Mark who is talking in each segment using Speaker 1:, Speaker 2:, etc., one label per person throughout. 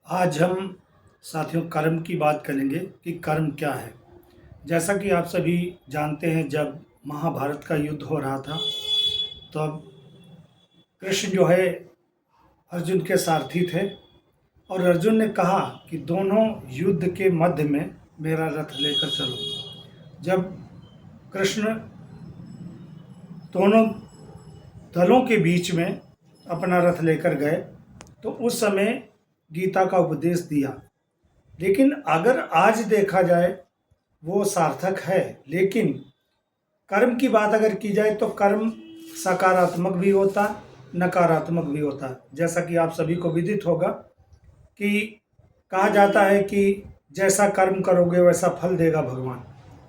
Speaker 1: आज हम साथियों कर्म की बात करेंगे कि कर्म क्या है। जैसा कि आप सभी जानते हैं, जब महाभारत का युद्ध हो रहा था तब कृष्ण जो है अर्जुन के सारथी थे और अर्जुन ने कहा कि दोनों युद्ध के मध्य में मेरा रथ लेकर चलो। जब कृष्ण दोनों दलों के बीच में अपना रथ लेकर गए तो उस समय गीता का उपदेश दिया। लेकिन अगर आज देखा जाए वो सार्थक है, लेकिन कर्म की बात अगर की जाए तो कर्म सकारात्मक भी होता, नकारात्मक भी होता। जैसा कि आप सभी को विदित होगा कि कहा जाता है कि जैसा कर्म करोगे वैसा फल देगा भगवान।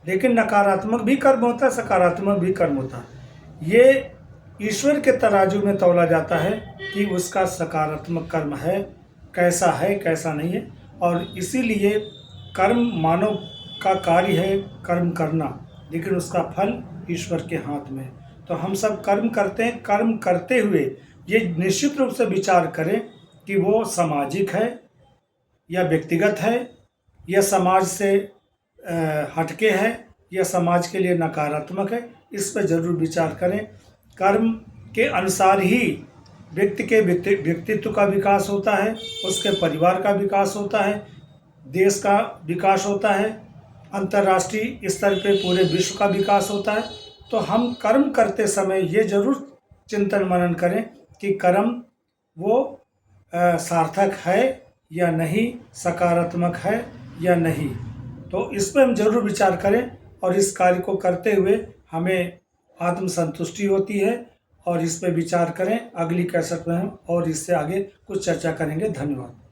Speaker 1: लेकिन नकारात्मक भी कर्म होता है, सकारात्मक भी कर्म होता है। ये ईश्वर के तराजू में तौला जाता है कि उसका सकारात्मक कर्म है कैसा है, कैसा नहीं है। और इसीलिए कर्म मानव का कार्य है कर्म करना, लेकिन उसका फल ईश्वर के हाथ में। तो हम सब कर्म करते हैं। कर्म करते हुए ये निश्चित रूप से विचार करें कि वो सामाजिक है या व्यक्तिगत है, या समाज से हटके है, या समाज के लिए नकारात्मक है। इस पर जरूर विचार करें। कर्म के अनुसार ही व्यक्ति के व्यक्तित्व का विकास होता है, उसके परिवार का विकास होता है, देश का विकास होता है, अंतर्राष्ट्रीय स्तर पे पूरे विश्व का विकास होता है। तो हम कर्म करते समय ये जरूर चिंतन मनन करें कि कर्म वो सार्थक है या नहीं, सकारात्मक है या नहीं। तो इस पर हम जरूर विचार करें और इस कार्य को करते हुए हमें आत्मसंतुष्टि होती है। और इस पर विचार करें। अगली कैसेट में हम और इससे आगे कुछ चर्चा करेंगे। धन्यवाद।